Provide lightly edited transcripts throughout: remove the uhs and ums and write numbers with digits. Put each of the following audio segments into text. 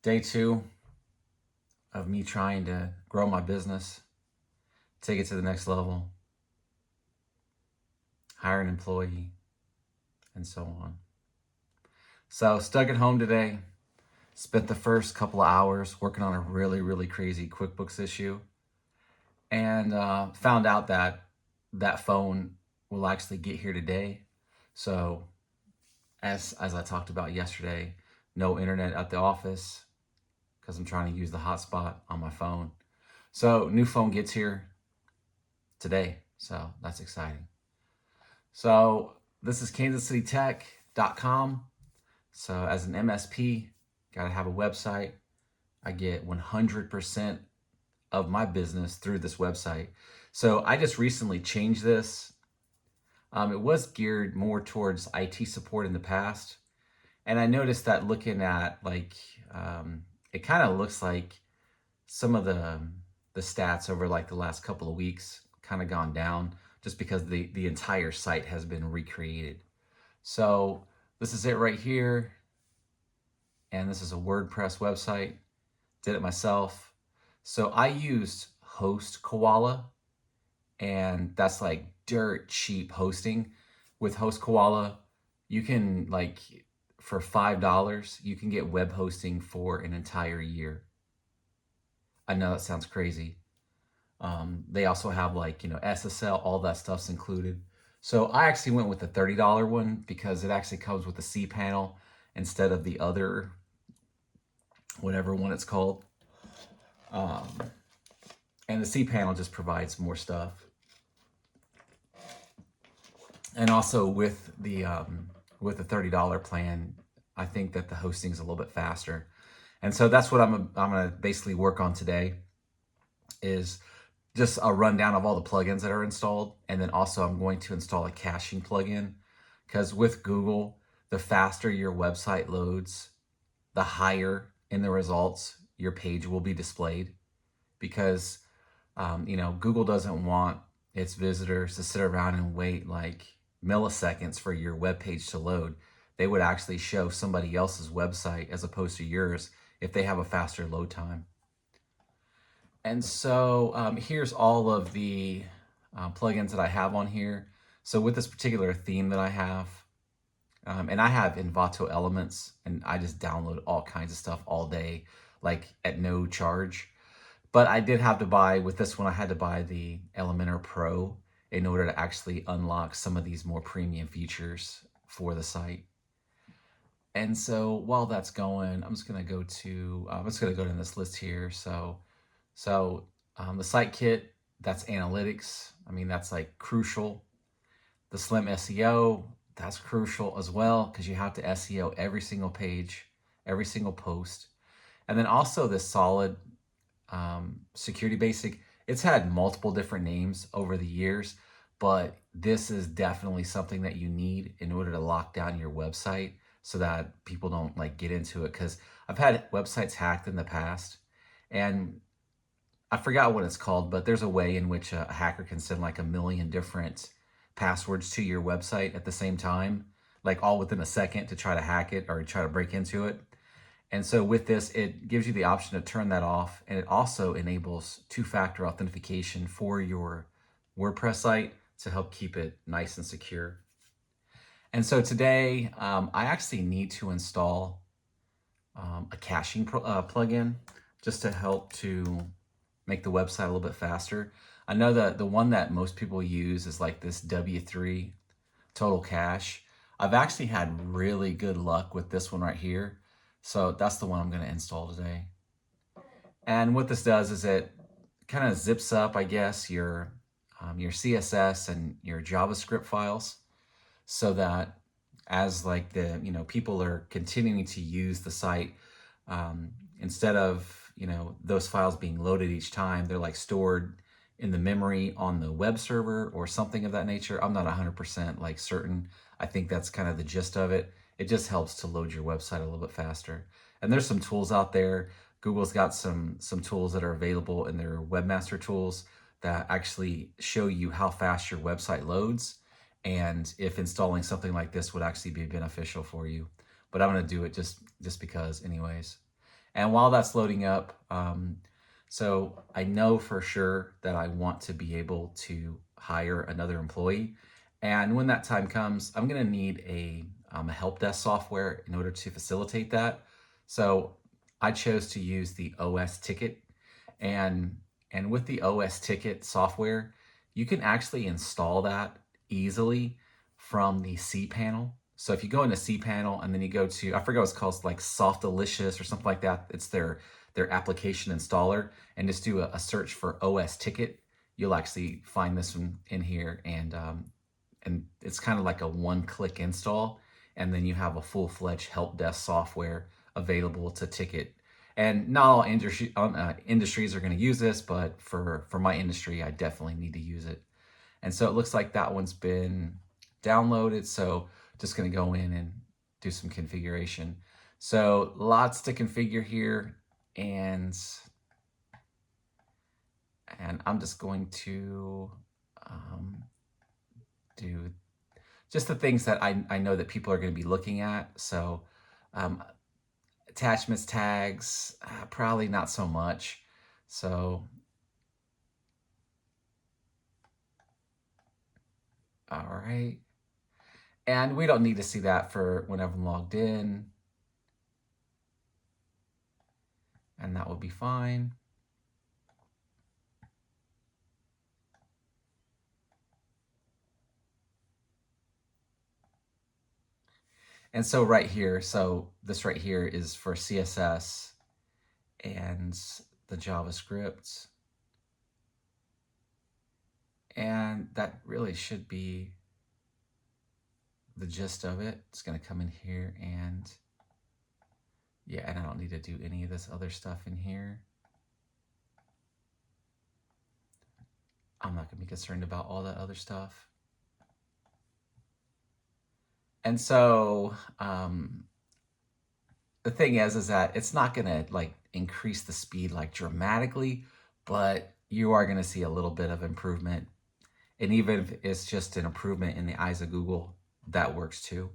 Day two of me trying to grow my business, take it to the next level, hire an employee, and so on. So, stuck at home today, spent the first couple of hours working on a really crazy QuickBooks issue, and found out that that phone will actually get here today. So, as I talked about yesterday, no internet at the office because I'm trying to use the hotspot on my phone. So, new phone gets here today. So, that's exciting. So, this is KansasCityTech.com. So, as an MSP, got to have a website. I get 100% of my business through this website. So, I just recently changed this. It was geared more towards IT support in the past. And I noticed that looking at it kind of looks like some of the stats over like the last couple of weeks kind of gone down just because the entire site has been recreated. So this is it right here. And this is a WordPress website. Did it myself. So I used Host Koala, and that's like dirt cheap hosting. With Host Koala, you can for $5, you can get web hosting for an entire year. I know that sounds crazy. They also have SSL, all that stuff's included. So I actually went with the $30 one because it actually comes with the cPanel instead of the other, whatever one it's called. And the cPanel just provides more stuff. And also with the $30 plan, I think that the hosting is a little bit faster. And so that's what I'm gonna basically work on today, is just a rundown of all the plugins that are installed. And then also I'm going to install a caching plugin, because with Google, the faster your website loads, the higher in the results your page will be displayed. Because Google doesn't want its visitors to sit around and wait like milliseconds for your web page to load. They would actually show somebody else's website as opposed to yours if they have a faster load time. And so here's all of the plugins that I have on here. So with this particular theme that I have, and I have Envato Elements, and I just download all kinds of stuff all day, like at no charge. But I did have to buy, with this one, I had to buy the Elementor Pro in order to actually unlock some of these more premium features for the site. And so while that's going, I'm just gonna go to this list here. So the site kit, that's analytics. I mean, that's like crucial. The Slim SEO, that's crucial as well, because you have to SEO every single page, every single post. And then also this Solid Security Basic. It's had multiple different names over the years, but this is definitely something that you need in order to lock down your website so that people don't get into it. Because I've had websites hacked in the past, and I forgot what it's called, but there's a way in which a hacker can send like 1,000,000 different passwords to your website at the same time, like all within a second, to try to hack it or try to break into it. And so with this, it gives you the option to turn that off, and it also enables two-factor authentication for your WordPress site to help keep it nice and secure. And so today, I actually need to install a caching plugin just to help to make the website a little bit faster. I know that the one that most people use is like this W3 Total Cache. I've actually had really good luck with this one right here. So that's the one I'm going to install today. And what this does is it kind of zips up, I guess, your CSS and your JavaScript files, so that as people are continuing to use the site, instead of those files being loaded each time, they're like stored in the memory on the web server or something of that nature. I'm not 100% certain. I think that's kind of the gist of it. It just helps to load your website a little bit faster. And there's some tools out there. Google's got some tools that are available in their Webmaster Tools that actually show you how fast your website loads and if installing something like this would actually be beneficial for you. But I'm going to do it just because anyways. And while that's loading up, so I know for sure that I want to be able to hire another employee. And when that time comes, I'm going to need a help desk software in order to facilitate that. So I chose to use the OS Ticket, and with the OS Ticket software, you can actually install that easily from the cPanel. So if you go into cPanel and then you go to, I forget what it's called, like Softalicious or something like that. It's their application installer, and just do a search for OS Ticket. You'll actually find this one in here, and it's kind of like a one-click install, and then you have a full-fledged help desk software available to ticket. And not all industries are going to use this, but for my industry, I definitely need to use it. And so it looks like that one's been downloaded. So just going to go in and do some configuration. So lots to configure here, and I'm just going to do just the things that I know that people are going to be looking at. So attachments, tags, probably not so much. So, all right. And we don't need to see that for whenever I'm logged in. And that will be fine. And so right here, so this right here is for CSS and the JavaScript. And that really should be the gist of it. It's going to come in here, and yeah, and I don't need to do any of this other stuff in here. I'm not going to be concerned about all that other stuff. And so the thing is that it's not going to like increase the speed like dramatically, but you are going to see a little bit of improvement. And even if it's just an improvement in the eyes of Google, that works too.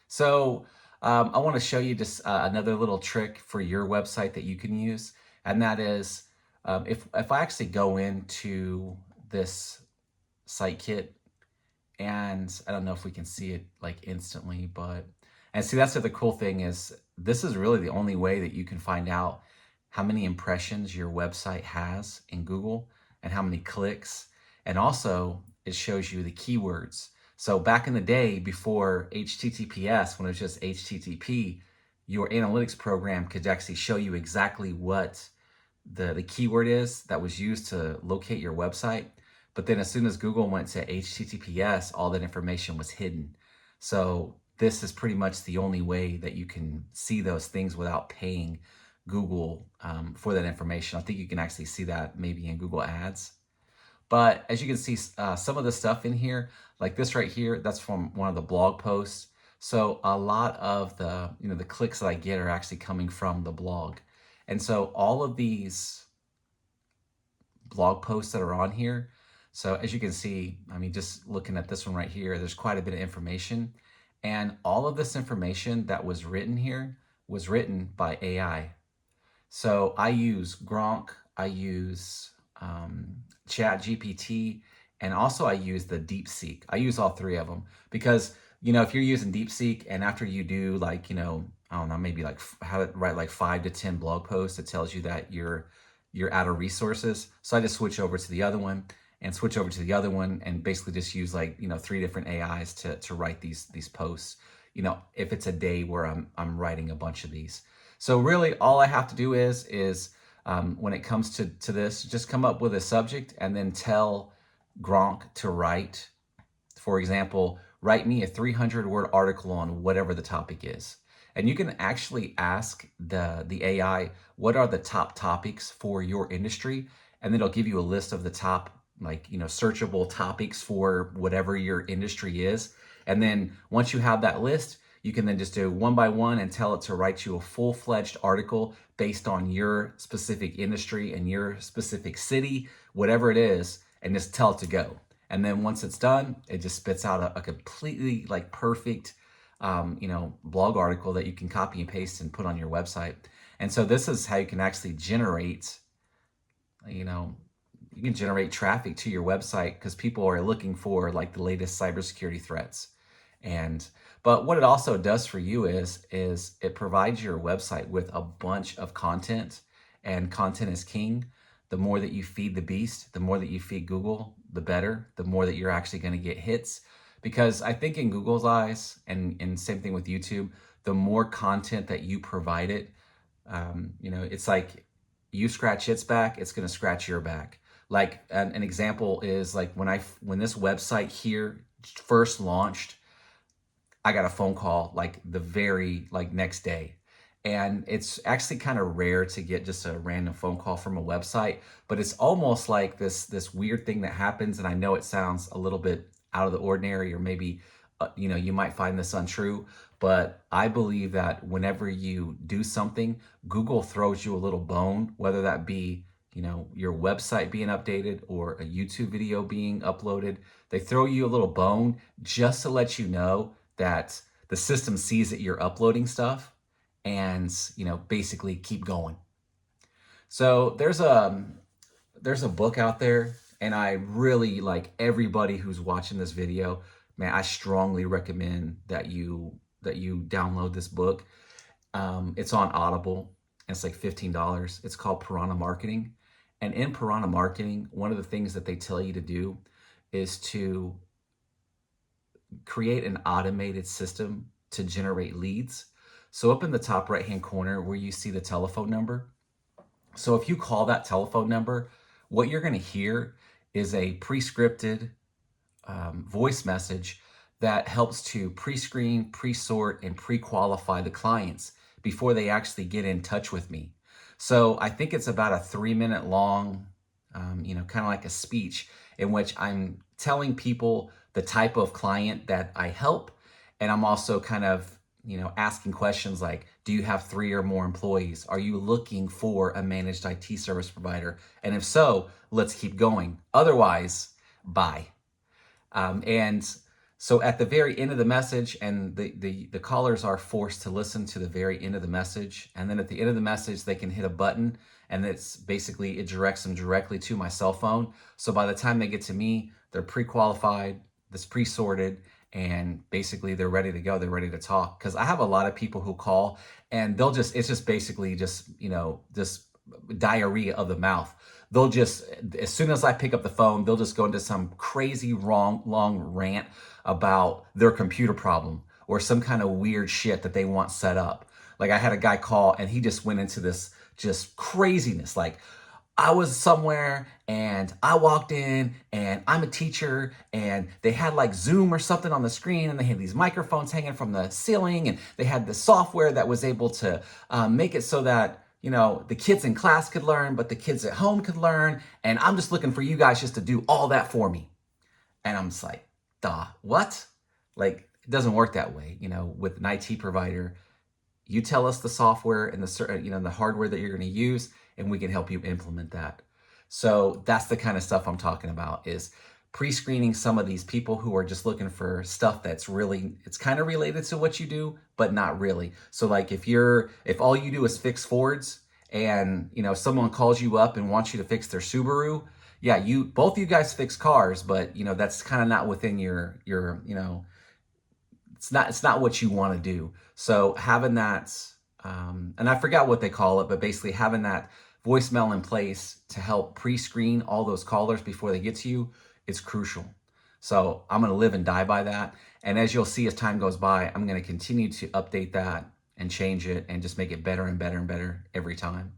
So I want to show you just another little trick for your website that you can use. And that is, if I actually go into this site kit, and I don't know if we can see it like instantly, but, and see, that's the cool thing is this is really the only way that you can find out how many impressions your website has in Google and how many clicks. And also it shows you the keywords. So back in the day before HTTPS, when it was just HTTP, your analytics program could actually show you exactly what the keyword is that was used to locate your website. But then as soon as Google went to HTTPS, all that information was hidden. So this is pretty much the only way that you can see those things without paying Google for that information. I think you can actually see that maybe in Google Ads. But as you can see, some of the stuff in here, like this right here, that's from one of the blog posts. So a lot of the, the clicks that I get are actually coming from the blog. And so all of these blog posts that are on here, so as you can see, I mean, just looking at this one right here, there's quite a bit of information. And all of this information that was written here was written by AI. So I use Gronk, I use ChatGPT, and also I use the DeepSeek. I use all three of them because, if you're using DeepSeek and after you do like, I don't know, maybe like have it write like 5 to 10 blog posts, it tells you that you're out of resources. So I just switch over to the other one and switch over to the other one and basically just use like, 3 different AIs to write these posts, if it's a day where I'm writing a bunch of these. So really all I have to do is when it comes to this, just come up with a subject and then tell Gronk to write, for example, write me a 300-word article on whatever the topic is. And you can actually ask the AI, what are the top topics for your industry? And then it'll give you a list of the top, searchable topics for whatever your industry is. And then once you have that list, you can then just do one by one and tell it to write you a full-fledged article based on your specific industry and your specific city, whatever it is, and just tell it to go. And then once it's done, it just spits out a completely perfect blog article that you can copy and paste and put on your website. And so this is how you can actually generate, you know, you can generate traffic to your website because people are looking for like the latest cybersecurity threats. And but what it also does for you is it provides your website with a bunch of content, and content is king. The more that you feed the beast, the more that you feed Google, the better, the more that you're actually going to get hits. Because I think in Google's eyes, and same thing with YouTube, the more content that you provide it, it's like you scratch its back, it's going to scratch your back. Like an example is like when this website here first launched, I got a phone call like the very like next day. And it's actually kind of rare to get just a random phone call from a website, but it's almost like this weird thing that happens. And I know it sounds a little bit out of the ordinary, or maybe you might find this untrue, but I believe that whenever you do something, Google throws you a little bone, whether that be your website being updated or a YouTube video being uploaded. They throw you a little bone just to let you know that the system sees that you're uploading stuff, and basically keep going. So there's a book out there, and I really like everybody who's watching this video, man, I strongly recommend that you download this book. It's on Audible, and it's like $15. It's called Piranha Marketing. And in Piranha Marketing, one of the things that they tell you to do is to create an automated system to generate leads. So up in the top right hand corner where you see the telephone number, so if you call that telephone number, what you're going to hear is a pre-scripted voice message that helps to pre-screen, pre-sort, and pre-qualify the clients before they actually get in touch with me. So I think it's about a 3-minute long, kind of like a speech in which I'm telling people the type of client that I help. And I'm also kind of, asking questions like, do you have 3 or more employees? Are you looking for a managed IT service provider? And if so, let's keep going. Otherwise, bye. And so at the very end of the message, and the callers are forced to listen to the very end of the message. And then at the end of the message, they can hit a button, and it directs them directly to my cell phone. So by the time they get to me, they're pre-qualified, this pre-sorted, and basically they're ready to go. They're ready to talk. Because I have a lot of people who call, and it's just basically just diarrhea of the mouth. They'll just, as soon as I pick up the phone, they'll just go into some crazy long rant about their computer problem or some kind of weird shit that they want set up. Like I had a guy call, and he just went into this just craziness. Like, I was somewhere and I walked in and I'm a teacher, and they had like Zoom or something on the screen, and they had these microphones hanging from the ceiling, and they had the software that was able to make it so that the kids in class could learn, but the kids at home could learn. And I'm just looking for you guys just to do all that for me. And I'm just like, duh, what? Like, it doesn't work that way. With an IT provider, you tell us the software and the hardware that you're going to use, and we can help you implement that. So that's the kind of stuff I'm talking about, is pre-screening some of these people who are just looking for stuff that's really, it's kind of related to what you do, but not really. So like if all you do is fix Fords, and someone calls you up and wants you to fix their Subaru, yeah, both you guys fix cars, but that's kind of not within your it's not what you want to do. So having that, and I forgot what they call it, but basically having that voicemail in place to help pre-screen all those callers before they get to you is crucial. So I'm going to live and die by that. And as you'll see, as time goes by, I'm going to continue to update that and change it and just make it better and better and better every time.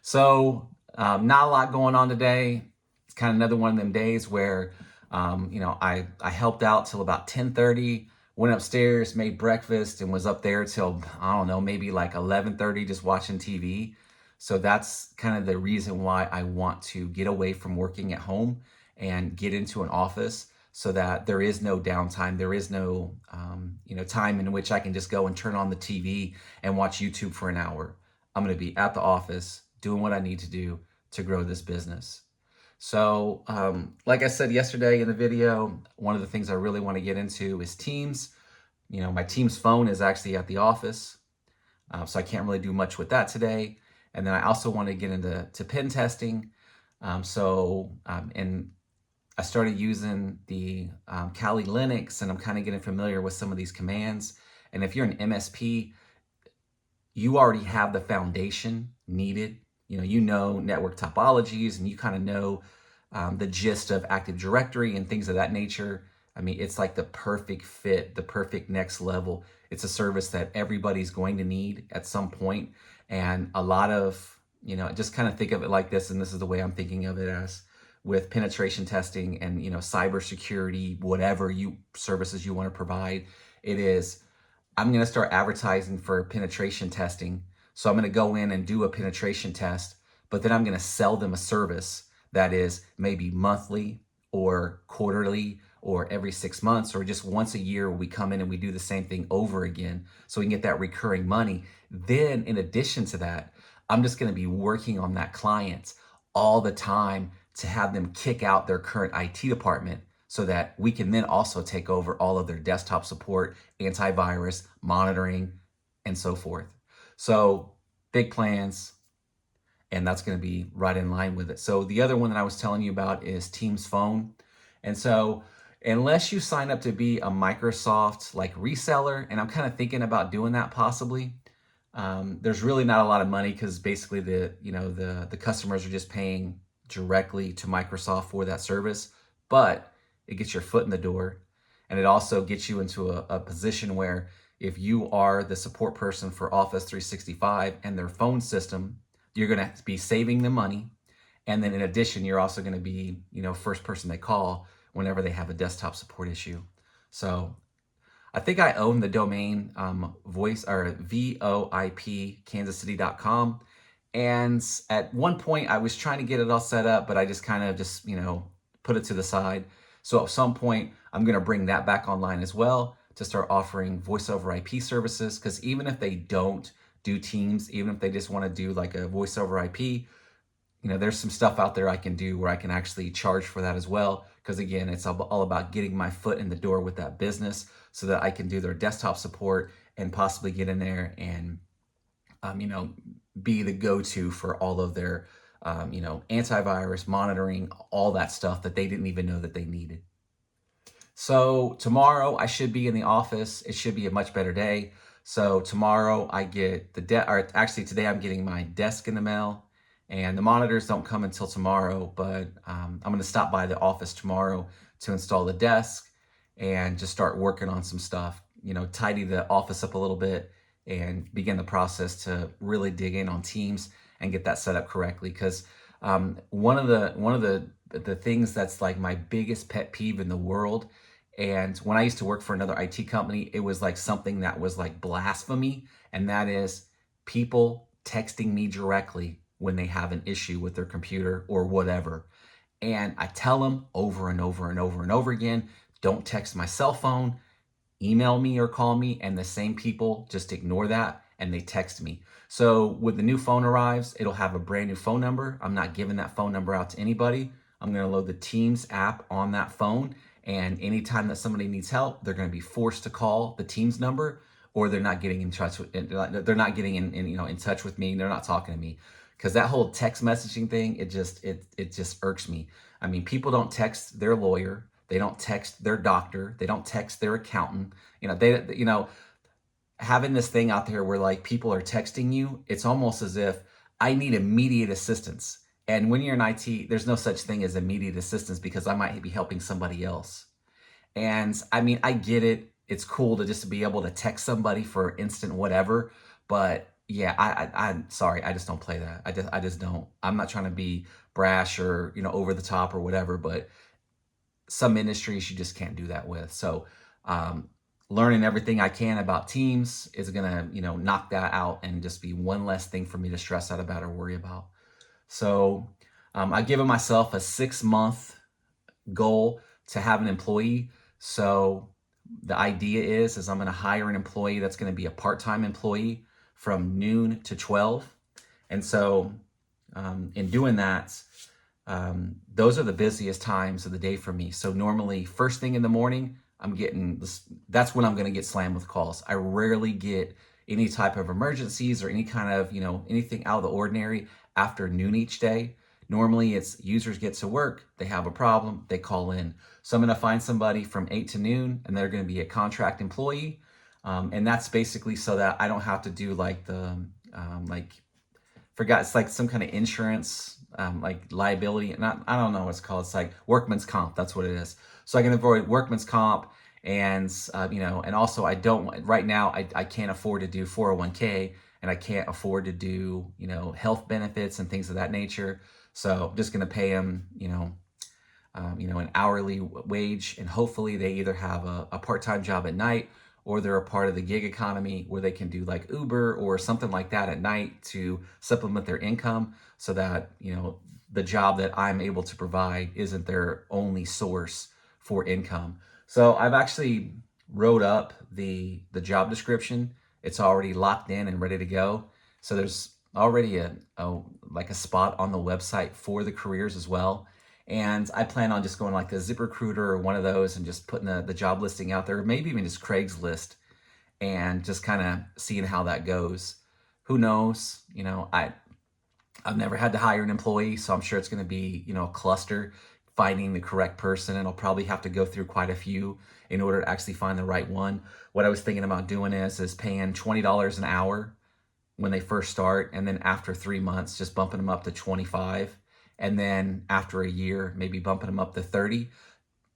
So not a lot going on today. It's kind of another one of them days where, I helped out till about 10:30, went upstairs, made breakfast, and was up there till, I don't know, maybe like 11:30 just watching TV. So that's kind of the reason why I want to get away from working at home and get into an office, so that there is no downtime. There is no, time in which I can just go and turn on the TV and watch YouTube for an hour. I'm going to be at the office doing what I need to do to grow this business. So, like I said yesterday in the video, one of the things I really want to get into is Teams. my team's phone is actually at the office, so I can't really do much with that today. And then I also want to get into pen testing. And I started using the Kali Linux, and I'm kind of getting familiar with some of these commands. And if you're an MSP, you already have the foundation needed. You know network topologies, and you kind of know the gist of Active Directory and things of that nature. I mean, it's like the perfect fit, the perfect next level. It's a service that everybody's going to need at some point. And a lot of, just kind of think of it like this, and this is the way I'm thinking of it as with penetration testing and, cybersecurity, whatever services you want to provide. It is, I'm going to start advertising for penetration testing. So I'm going to go in and do a penetration test, but then I'm going to sell them a service that is maybe monthly or quarterly or every 6 months or just once a year. We come in and we do the same thing over again so we can get that recurring money. Then in addition to that, I'm just going to be working on that client all the time to have them kick out their current IT department so that we can then also take over all of their desktop support, antivirus, monitoring, and so forth. So big plans, and that's going to be right in line with it. So the other one that I was telling you about is Teams Phone. And so unless you sign up to be a Microsoft like reseller, and I'm kind of thinking about doing that possibly, there's really not a lot of money because basically the customers are just paying directly to Microsoft for that service, but it gets your foot in the door, and it also gets you into a position where if you are the support person for Office 365 and their phone system, you're going to be saving them money. And then in addition, you're also going to be, first person they call whenever they have a desktop support issue. So I think I own the domain VoIP kansascity.com. And at one point I was trying to get it all set up, but I just kind of put it to the side. So at some point I'm going to bring that back online as well to start offering voice over IP services. Because even if they don't do Teams, even if they just want to do like a voice over IP, there's some stuff out there I can do where I can actually charge for that as well. Because again, it's all about getting my foot in the door with that business so that I can do their desktop support and possibly get in there and, be the go-to for all of their, antivirus monitoring, all that stuff that they didn't even know that they needed. So tomorrow I should be in the office. It should be a much better day. So tomorrow I get today I'm getting my desk in the mail. And the monitors don't come until tomorrow, but I'm going to stop by the office tomorrow to install the desk and just start working on some stuff, tidy the office up a little bit and begin the process to really dig in on Teams and get that set up correctly. Because one of the things that's like my biggest pet peeve in the world, and when I used to work for another IT company, it was like something that was like blasphemy, and that is people texting me directly when they have an issue with their computer or whatever. And I tell them over and over and over and over again, don't text my cell phone, email me or call me, and the same people just ignore that and they text me. So when the new phone arrives, it'll have a brand new phone number. I'm not giving that phone number out to anybody. I'm going to load the Teams app on that phone, and anytime that somebody needs help, they're going to be forced to call the Teams number, or they're not getting in touch with, they're not getting in touch with me. They're not talking to me. Because that whole text messaging thing, it just irks me. I mean, people don't text their lawyer, they don't text their doctor, they don't text their accountant. Having this thing out there where like people are texting you, it's almost as if I need immediate assistance. And when you're in IT, there's no such thing as immediate assistance because I might be helping somebody else. And I mean, I get it. It's cool to just be able to text somebody for instant whatever, but yeah, I'm sorry, I just don't play that. I just don't. I'm not trying to be brash or over the top or whatever, but some industries you just can't do that with. So learning everything I can about Teams is gonna knock that out and just be one less thing for me to stress out about or worry about. So I've given myself a 6-month goal to have an employee. So the idea is I'm going to hire an employee that's going to be a part-time employee from noon to 12. And so in doing that, those are the busiest times of the day for me. So normally first thing in the morning, I'm getting this, that's when I'm going to get slammed with calls. I rarely get any type of emergencies or any kind of, anything out of the ordinary after noon each day. Normally it's users get to work, they have a problem, they call in. So I'm going to find somebody from 8 to noon and they're going to be a contract employee. And that's basically so that I don't have to do like it's like some kind of insurance, like liability. Not, I don't know what it's called. It's like workman's comp. That's what it is. So I can avoid workman's comp, and and also I don't right now. I can't afford to do 401k, and I can't afford to do health benefits and things of that nature. So I'm just gonna pay them an hourly wage, and hopefully they either have a part-time job at night or they're a part of the gig economy where they can do like Uber or something like that at night to supplement their income so that, the job that I'm able to provide isn't their only source for income. So I've actually wrote up the job description. It's already locked in and ready to go. So there's already a spot on the website for the careers as well. And I plan on just going like a ZipRecruiter or one of those and just putting the job listing out there, or maybe even just Craigslist, and just kind of seeing how that goes. Who knows? I've never had to hire an employee, so I'm sure it's going to be, a cluster finding the correct person. And I'll probably have to go through quite a few in order to actually find the right one. What I was thinking about doing is paying $20 an hour when they first start, and then after 3 months, just bumping them up to 25. And then after a year, maybe bumping them up to 30,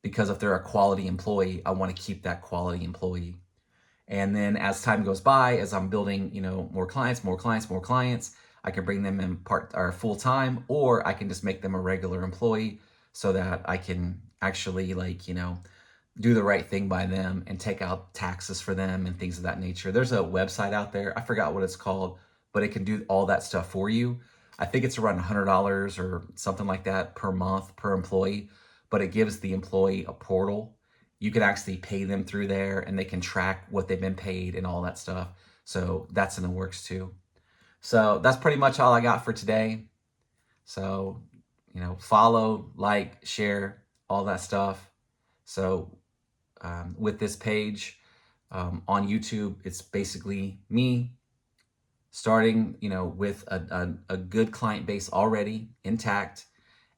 because if they're a quality employee, I want to keep that quality employee. And then as time goes by, as I'm building, more clients, I can bring them in part or full time, or I can just make them a regular employee so that I can actually do the right thing by them and take out taxes for them and things of that nature. There's a website out there, I forgot what it's called, but it can do all that stuff for you. I think it's around $100 or something like that per month per employee, but it gives the employee a portal. You can actually pay them through there and they can track what they've been paid and all that stuff. So that's in the works too. So that's pretty much all I got for today. So, follow, like, share, all that stuff. So with this page on YouTube, it's basically me starting, with a good client base already intact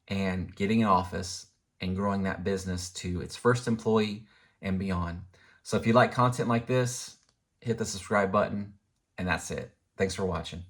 and getting an office and growing that business to its first employee and beyond. So if you like content like this, hit the subscribe button, and that's it. Thanks for watching.